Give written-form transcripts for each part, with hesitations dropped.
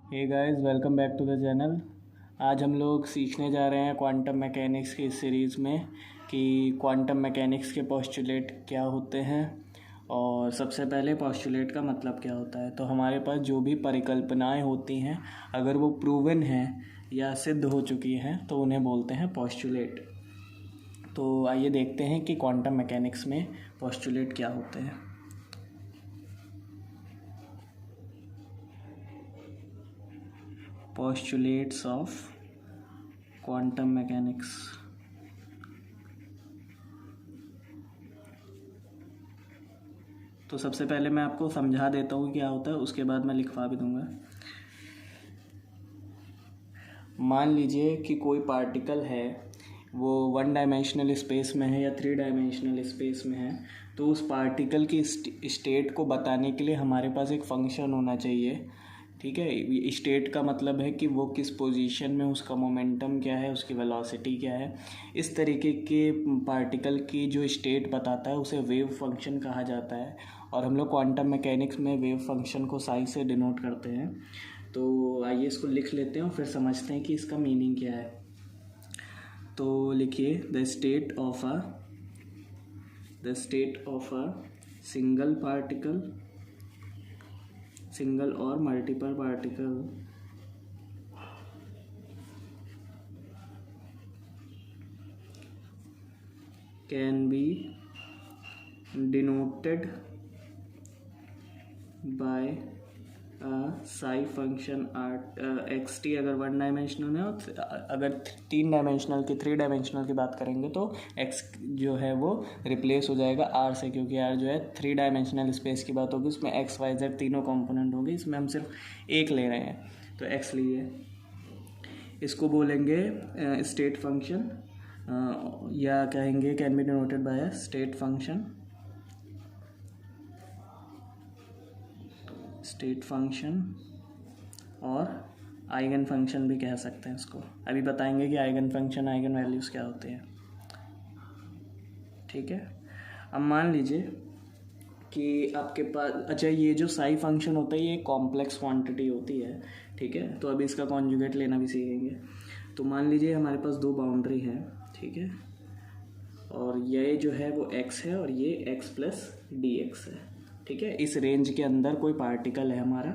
Hey guys, welcome back to the channel. आज हम लोग सीखने जा रहे हैं क्वांटम मैकेनिक्स की इस सीरीज़ में कि क्वांटम मैकेनिक्स के पोस्टुलेट क्या होते हैं और सबसे पहले पोस्टुलेट का मतलब क्या होता है। तो हमारे पास जो भी परिकल्पनाएं होती हैं, अगर वो प्रूवन हैं या सिद्ध हो चुकी हैं तो उन्हें बोलते हैं पोस्टुलेट। तो आइए देखते हैं कि क्वांटम मैकेनिक्स में पोस्टुलेट क्या होते हैं। Postulates of quantum mechanics. तो सबसे पहले मैं आपको समझा देता हूँ क्या होता है, उसके बाद मैं लिखवा भी दूंगा। मान लीजिए कि कोई पार्टिकल है, वो 1 डायमेंशनल स्पेस में है या 3 डायमेंशनल स्पेस में है। तो उस पार्टिकल की स्टेट को बताने के लिए हमारे पास एक फंक्शन होना चाहिए। ठीक है, स्टेट का मतलब है कि वो किस पोजीशन में, उसका मोमेंटम क्या है, उसकी वेलोसिटी क्या है। इस तरीके के पार्टिकल की जो स्टेट बताता है उसे वेव फंक्शन कहा जाता है। और हम लोग क्वांटम मैकेनिक्स में वेव फंक्शन को साई से डिनोट करते हैं। तो आइए इसको लिख लेते हैं और फिर समझते हैं कि इसका मीनिंग क्या है। तो लिखिए, the state of a single particle, single और multiple particle can be denoted by psi function x t. अगर 1 डायमेंशनल है, और अगर 3 डायमेंशनल की 3 डायमेंशनल की बात करेंगे तो एक्स जो है वो रिप्लेस हो जाएगा आर से, क्योंकि आर जो है 3 डायमेंशनल स्पेस की बात होगी, उसमें एक्स वाई जेड तीनों कंपोनेंट होंगे। इसमें हम सिर्फ एक ले रहे हैं, तो एक्स लिए। इसको बोलेंगे स्टेट फंक्शन, या कहेंगे can be denoted by state function, और आइगन फंक्शन भी कह सकते हैं इसको। अभी बताएंगे कि आइगन फंक्शन, आइगन वैल्यूज़ क्या होते हैं। ठीक है, अब मान लीजिए कि आपके पास, अच्छा, ये जो साई फंक्शन होता है ये कॉम्प्लेक्स क्वांटिटी होती है। ठीक है, तो अभी इसका कॉन्जुगेट लेना भी सीखेंगे। तो मान लीजिए हमारे पास 2 बाउंड्री है, ठीक है, और ये जो है वो x है और ये x प्लस डी एक्स है। ठीक है, इस रेंज के अंदर कोई पार्टिकल है हमारा,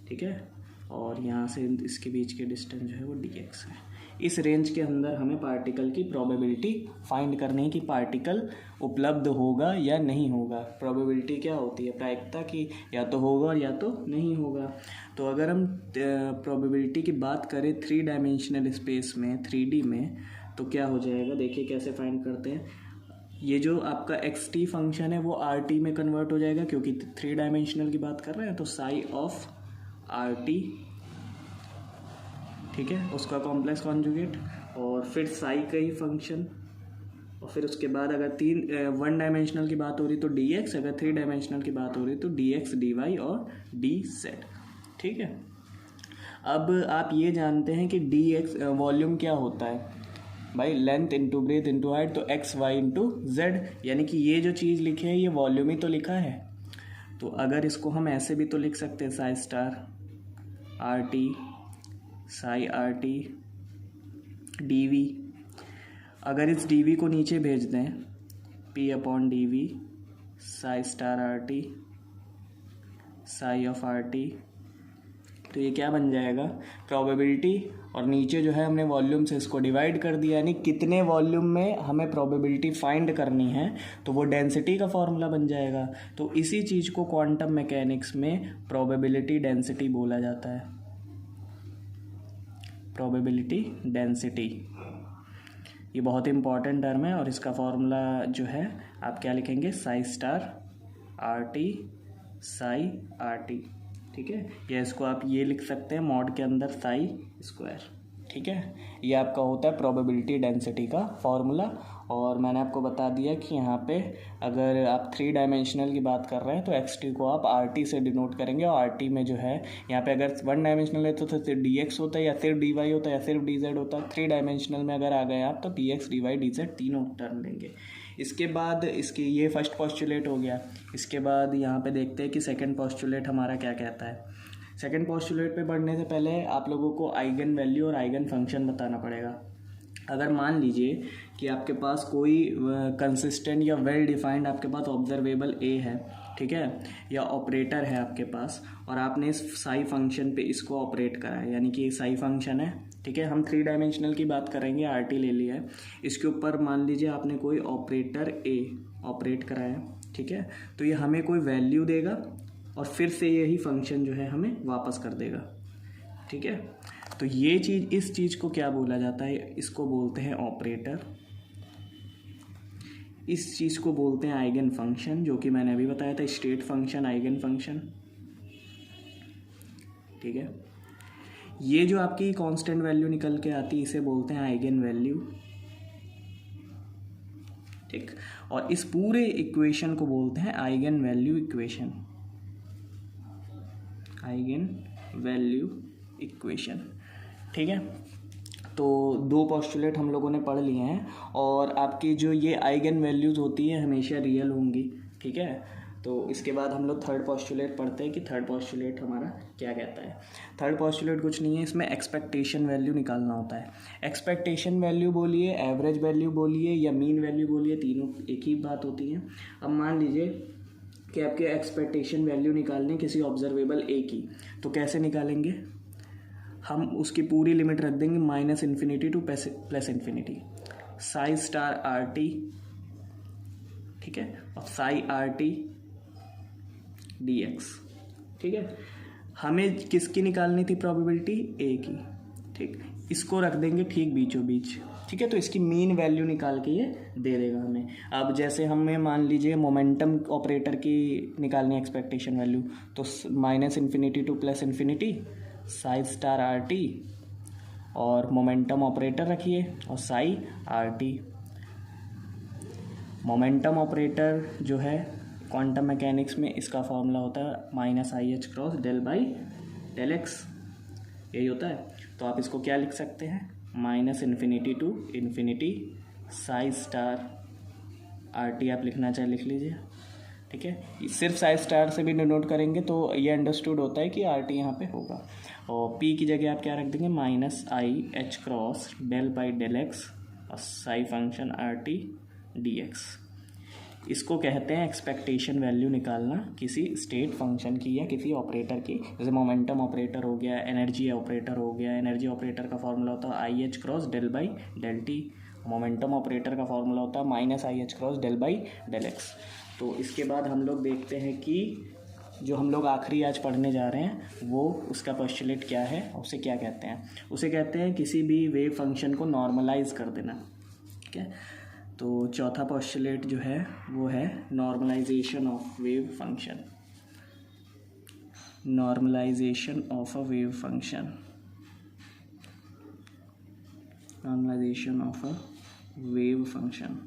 ठीक है, और यहाँ से इसके बीच के डिस्टेंस जो है वो डी एक्स है। इस रेंज के अंदर हमें पार्टिकल की प्रोबेबिलिटी फाइंड करनी है कि पार्टिकल उपलब्ध होगा या नहीं होगा। प्रोबेबिलिटी क्या होती है? प्रायिकता की, या तो होगा या तो नहीं होगा। तो अगर हम प्रोबेबिलिटी की बात करें 3 डायमेंशनल स्पेस में, 3D में, तो क्या हो जाएगा, देखिए कैसे फाइंड करते हैं। ये जो आपका एक्स टी फंक्शन है वो आर टी में कन्वर्ट हो जाएगा, क्योंकि 3 डायमेंशनल की बात कर रहे हैं। तो साई ऑफ आर टी, ठीक है, उसका कॉम्प्लेक्स कॉन्जुगेट, और फिर साई का ही फंक्शन, और फिर उसके बाद अगर 1 डायमेंशनल की बात हो रही तो डी एक्स, अगर 3 डायमेंशनल की बात हो रही तो डी एक्स डी वाई और डी जेड। ठीक है, अब आप ये जानते हैं कि डी एक्स वॉल्यूम क्या होता है भाई, length into breadth into height, तो एक्स वाई इंटू जेड, यानी कि ये जो चीज़ लिखे है ये वॉल्यूम ही तो लिखा है। तो अगर इसको हम ऐसे भी तो लिख सकते हैं, psi star R T, psi R T D V. अगर इस डी वी को नीचे भेज दें, P upon D V psi star R T psi of R T, तो ये क्या बन जाएगा, प्रोबेबिलिटी, और नीचे जो है हमने वॉल्यूम से इसको डिवाइड कर दिया, यानी कितने वॉल्यूम में हमें प्रोबेबिलिटी फाइंड करनी है, तो वो डेंसिटी का फॉर्मूला बन जाएगा। तो इसी चीज़ को क्वांटम मैकेनिक्स में प्रोबेबिलिटी डेंसिटी बोला जाता है। प्रोबेबिलिटी डेंसिटी ये बहुत इंपॉर्टेंट टर्म है, और इसका फॉर्मूला जो है आप क्या लिखेंगे, Sai star R T psi R T. ठीक है, या इसको आप ये लिख सकते हैं मॉड के अंदर साई स्क्वायर। ठीक है, ये आपका होता है प्रोबेबिलिटी डेंसिटी का फॉर्मूला। और मैंने आपको बता दिया कि यहाँ पे अगर आप 3 डायमेंशनल की बात कर रहे हैं तो एक्स टी को आप आर टी से डिनोट करेंगे, और आर टी में जो है यहाँ पे अगर 1 डायमेंशनल है तो सिर्फ डी एक्स होता है, या सिर्फ डी वाई होता है, या सिर्फ डी जेड होता है। 3 डायमेंशनल में अगर आ गए आप तो D X D Y D Z तीनों टर्म लेंगे। इसके बाद इसकी ये फर्स्ट पोस्टुलेट हो गया। इसके बाद यहाँ पे देखते हैं कि सेकंड पोस्टुलेट हमारा क्या कहता है। सेकंड पोस्टुलेट पे बढ़ने से पहले आप लोगों को आइगन वैल्यू और आइगन फंक्शन बताना पड़ेगा। अगर मान लीजिए कि आपके पास कोई कंसिस्टेंट या वेल डिफाइंड आपके पास ऑब्जर्वेबल ए है, ठीक है, या ऑपरेटर है आपके पास, और आपने इस साई फंक्शन पे इसको ऑपरेट करा है, यानी कि साई फंक्शन है, ठीक है, हम 3 डायमेंशनल की बात करेंगे, आरटी ले लिया है, इसके ऊपर मान लीजिए आपने कोई ऑपरेटर ए ऑपरेट कराया, ठीक है, तो ये हमें कोई वैल्यू देगा और फिर से यही फंक्शन जो है हमें वापस कर देगा, ठीक है। तो ये चीज़, इस चीज़ को क्या बोला जाता है, इसको बोलते हैं ऑपरेटर, इस चीज़ को बोलते हैं आइगन फंक्शन, जो कि मैंने अभी बताया था, स्टेट फंक्शन, आइगन फंक्शन, ठीक है। ये जो आपकी कांस्टेंट वैल्यू निकल के आती है इसे बोलते हैं आइगन वैल्यू, ठीक। और इस पूरे इक्वेशन को बोलते हैं eigen value equation, eigen value equation, ठीक है। तो 2 पोस्टुलेट हम लोगों ने पढ़ लिए हैं, और आपकी जो ये आइगन वैल्यूज़ होती हैं हमेशा रियल होंगी, ठीक है। तो इसके बाद हम लोग थर्ड पोस्टुलेट पढ़ते हैं कि थर्ड पोस्टुलेट हमारा क्या कहता है। थर्ड पोस्टुलेट कुछ नहीं है, इसमें एक्सपेक्टेशन वैल्यू निकालना होता है। एक्सपेक्टेशन वैल्यू बोलिए, एवरेज वैल्यू बोलिए या मीन वैल्यू बोलिए, तीनों एक ही बात होती है। अब मान लीजिए कि आपके एक्सपेक्टेशन वैल्यू निकालनी है किसी ऑब्जर्वेबल ए की, तो कैसे निकालेंगे, हम उसकी पूरी लिमिट रख देंगे -∞ to +∞, psi star R T, ठीक है, और psi R T D x, ठीक है। हमें किसकी निकालनी थी प्रोबेबिलिटी, ए की, ठीक, इसको रख देंगे ठीक बीचों बीच, ठीक है। तो इसकी मीन वैल्यू निकाल के ये दे देगा हमें। अब जैसे हमें मान लीजिए मोमेंटम ऑपरेटर की निकालनी एक्सपेक्टेशन वैल्यू, तो -∞ to +∞, psi star R T, और मोमेंटम ऑपरेटर रखिए और psi R T. Momentum operator जो है क्वांटम मैकेनिक्स में इसका फॉर्मूला होता है -IH क्रॉस ∂x, यही होता है। तो आप इसको क्या लिख सकते हैं, -∞ to ∞, psi star R T आप लिखना चाहे लिख लीजिए, ठीक है। सिर्फ साई स्टार से भी डिनोट करेंगे तो ये अंडरस्टूड होता है कि आर टी यहाँ पे होगा, और पी की जगह आप क्या रख देंगे, -IH क्रॉस ∂x और Sai function are T D x. इसको कहते हैं एक्सपेक्टेशन वैल्यू निकालना किसी स्टेट फंक्शन की या किसी ऑपरेटर की। जैसे मोमेंटम ऑपरेटर हो गया, एनर्जी ऑपरेटर हो गया, एनर्जी ऑपरेटर का फॉर्मूला होता है IH cross ∂t, momentum operator का फॉर्मूला होता है -IH क्रॉस ∂x। तो इसके बाद हम लोग देखते हैं कि जो हम लोग आखिरी आज पढ़ने जा रहे हैं वो उसका पोस्टुलेट क्या है, उसे क्या कहते हैं, उसे कहते हैं किसी भी वेव फंक्शन को नॉर्मलाइज कर देना, ठीक है। तो चौथा पोस्टुलेट जो है वो है normalisation of wave function, normalisation of a wave function, normalisation of a wave function.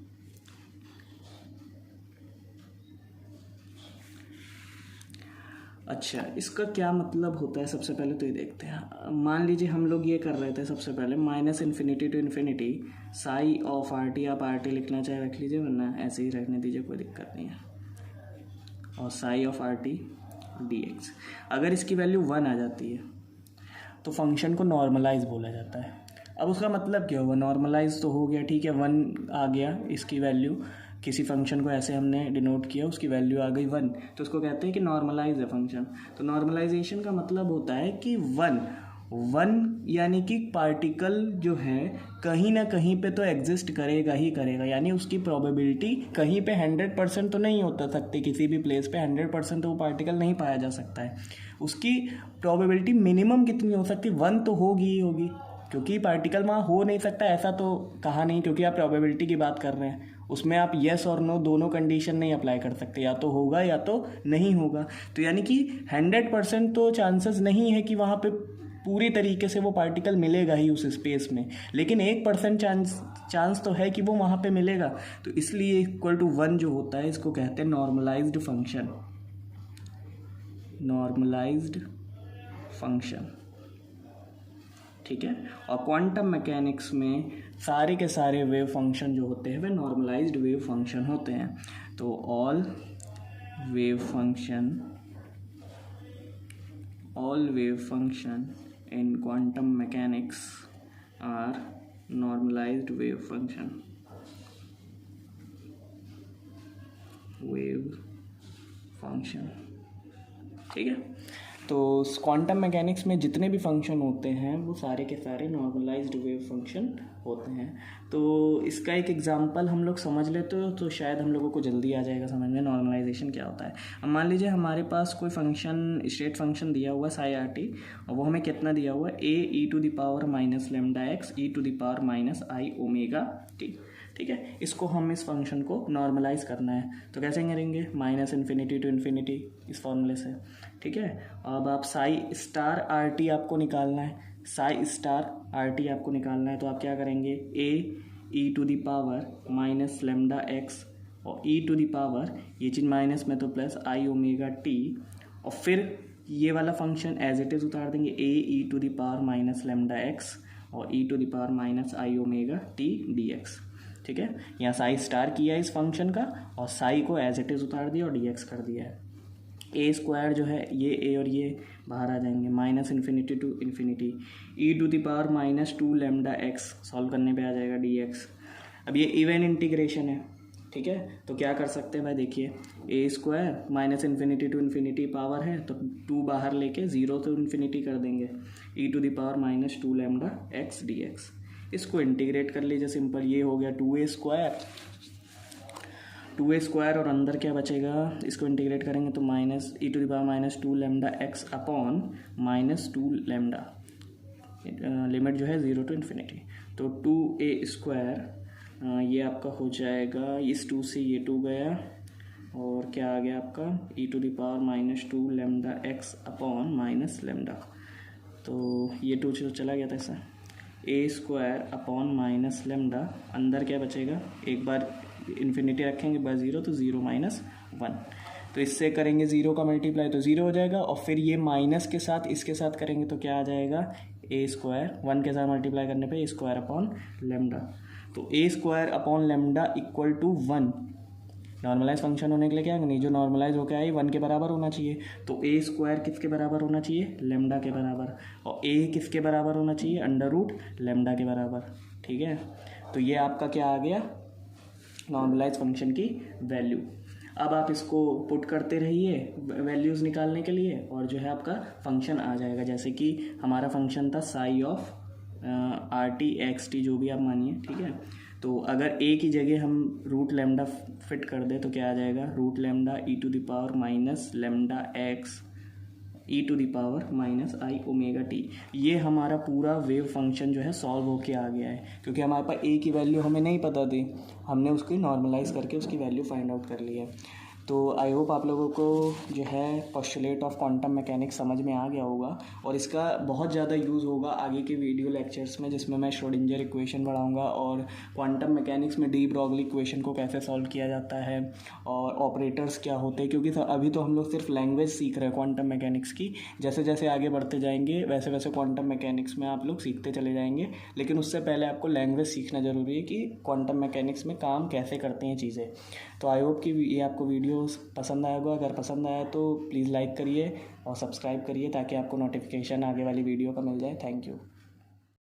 अच्छा, इसका क्या मतलब होता है, सबसे पहले तो ये देखते हैं। मान लीजिए हम लोग ये कर रहे थे सबसे पहले -∞ to ∞, psi of R T, आप आर टी लिखना चाहे रख लीजिए, वरना ऐसे ही रखने दीजिए, कोई दिक्कत नहीं है, और Sai of R T D x. अगर इसकी वैल्यू 1 आ जाती है तो फंक्शन को नॉर्मलाइज बोला जाता है। अब उसका मतलब क्या हुआ, नॉर्मलाइज तो हो गया, ठीक है, 1 आ गया इसकी वैल्यू, किसी फंक्शन को ऐसे हमने डिनोट किया, उसकी वैल्यू आ गई 1, तो उसको कहते हैं कि नॉर्मलाइज है फंक्शन। तो नॉर्मलाइजेशन का मतलब होता है कि 1 यानी कि पार्टिकल जो है कहीं ना कहीं पे तो एग्जिस्ट करेगा ही करेगा, यानी उसकी प्रोबेबिलिटी कहीं पे 100% तो नहीं होता सकती, किसी भी प्लेस पे 100% तो वो पार्टिकल नहीं पाया जा सकता है। उसकी प्रोबेबिलिटी मिनिमम कितनी हो सकती है, 1 तो होगी ही होगी, क्योंकि पार्टिकल वहाँ हो नहीं सकता ऐसा तो कहा नहीं, क्योंकि आप प्रोबेबिलिटी की बात कर रहे हैं, उसमें आप येस और नो दोनों कंडीशन नहीं अप्लाई कर सकते, या तो होगा या तो नहीं होगा। तो यानी कि 100% तो चांसेस नहीं है कि वहाँ पे पूरी तरीके से वो पार्टिकल मिलेगा ही उस स्पेस में, लेकिन 1% चांस तो है कि वो वहाँ पे मिलेगा। तो इसलिए =1 जो होता है इसको कहते हैं नॉर्मलाइज्ड फंक्शन, नॉर्मलाइज्ड फंक्शन, ठीक है। और क्वांटम मैकेनिक्स में सारे के सारे वेव फंक्शन जो होते हैं वे नॉर्मलाइज्ड वेव फंक्शन होते हैं। तो all wave function all wave function in quantum mechanics are normalized wave function. ठीक है, तो क्वांटम मैकेनिक्स में जितने भी फंक्शन होते हैं वो सारे के सारे नॉर्मलाइज्ड वेव फंक्शन होते हैं। तो इसका एक एग्जांपल हम लोग समझ लेते हो तो शायद हम लोगों को जल्दी आ जाएगा समझ में नॉर्मलाइजेशन क्या होता है। अब मान लीजिए हमारे पास कोई फंक्शन स्टेट फंक्शन दिया हुआ है साई आर टी, और वो हमें कितना दिया हुआ है a e to the power minus lambda x E to the power minus I omega t. ठीक है, इसको हम इस फंक्शन को नॉर्मलाइज करना है तो कैसे करेंगे, माइनस इन्फिनिटी टू इन्फिनिटी इस फॉर्मूले से। ठीक है, अब आप साई स्टार आर टी आपको निकालना है, साई स्टार आर टी आपको निकालना है तो आप क्या करेंगे, a e to the power minus lambda x और ई टू द पावर ये चीज़ माइनस में तो प्लस आई ओमेगा टी, और फिर ये वाला फंक्शन एज इट इज़ उतार देंगे, a e to the power minus lambda x और e to the power minus I omega t D x. ठीक है, यहाँ साई स्टार किया है इस फंक्शन का और साई को एज इट इज़ उतार दिया और डी एक्स कर दिया है। ए स्क्वायर जो है ये ए और ये बाहर आ जाएंगे, minus infinity to infinity E to the power minus two lambda X solve करने पे आ जाएगा डी एक्स। अब ये इवन इंटीग्रेशन है। ठीक है, तो क्या कर सकते हैं भाई, देखिए a square minus infinity to infinity power है तो टू बाहर लेके ज़ीरो टू इन्फिनिटी कर देंगे, e to the power minus two lambda x d x. इसको इंटीग्रेट कर लीजिए सिंपल, ये हो गया टू ए स्क्वायर और अंदर क्या बचेगा, इसको इंटीग्रेट करेंगे तो minus E to the power minus two lambda x upon minus two lambda, limit जो है ज़ीरो टू इन्फिनिटी, तो टू ए स्क्वायर ये आपका हो जाएगा, इस टू से ये टू गया और क्या आ गया आपका e to the power minus two lambda x upon minus lambda, तो ये टू चला गया था ऐसा, a square upon minus lambda, अंदर क्या बचेगा, एक बार इन्फिनिटी रखेंगे बाय ज़ीरो तो ज़ीरो माइनस वन, तो इससे करेंगे ज़ीरो का मल्टीप्लाई तो ज़ीरो हो जाएगा, और फिर ये माइनस के साथ इसके साथ करेंगे तो क्या आ जाएगा, ए स्क्वायर वन के साथ मल्टीप्लाई करने पे ए स्क्वायर अपॉन लेमडा, तो a square upon lambda equal to one. Normalise function होने के लिए क्या नहीं, जो नॉर्मलाइज होकर आई वन के बराबर होना चाहिए, तो ए स्क्वायर किसके बराबर होना चाहिए, लेमडा के बराबर, और ए किसके बराबर होना चाहिए, अंडर रूट लेमडा के बराबर। ठीक है, तो ये आपका क्या आ गया, नॉर्मलाइज फंक्शन की वैल्यू। अब आप इसको पुट करते रहिए वैल्यूज़ निकालने के लिए और जो है आपका फंक्शन आ जाएगा, जैसे कि हमारा फंक्शन था Sai of R T x T जो भी आप मानिए। ठीक है, तो अगर ए की जगह हम रूट लेमडा फिट कर दे तो क्या आ जाएगा, root lambda E to the power minus lambda x E to the power minus I omega T. ये हमारा पूरा वेव फंक्शन जो है सॉल्व होके आ गया है, क्योंकि हमारे पास ए की वैल्यू हमें नहीं पता थी, हमने उसकी नॉर्मलाइज करके उसकी वैल्यू फाइंड आउट कर ली है। तो आई होप आप लोगों को जो है पोस्टुलेट ऑफ क्वांटम मैकेनिक्स समझ में आ गया होगा, और इसका बहुत ज़्यादा यूज़ होगा आगे के वीडियो लेक्चर्स में, जिसमें मैं श्रोडिंगर इक्वेशन पढ़ाऊँगा और क्वांटम मैकेनिक्स में डी ब्रॉगली इक्वेशन को कैसे सॉल्व किया जाता है और ऑपरेटर्स क्या होते हैं, क्योंकि अभी तो हम लोग सिर्फ लैंग्वेज सीख रहे हैं क्वांटम मैकेनिक्स की। जैसे जैसे आगे बढ़ते जाएंगे वैसे वैसे क्वांटम मैकेनिक्स में आप लोग सीखते चले जाएंगे, लेकिन उससे पहले आपको लैंग्वेज सीखना ज़रूरी है कि क्वांटम मैकेनिक्स में काम कैसे करते हैं चीज़ें। तो आई होप कि ये आपको वीडियो पसंद आया होगा, अगर पसंद आया तो प्लीज़ लाइक करिए और सब्सक्राइब करिए ताकि आपको नोटिफिकेशन आगे वाली वीडियो का मिल जाए। Thank you.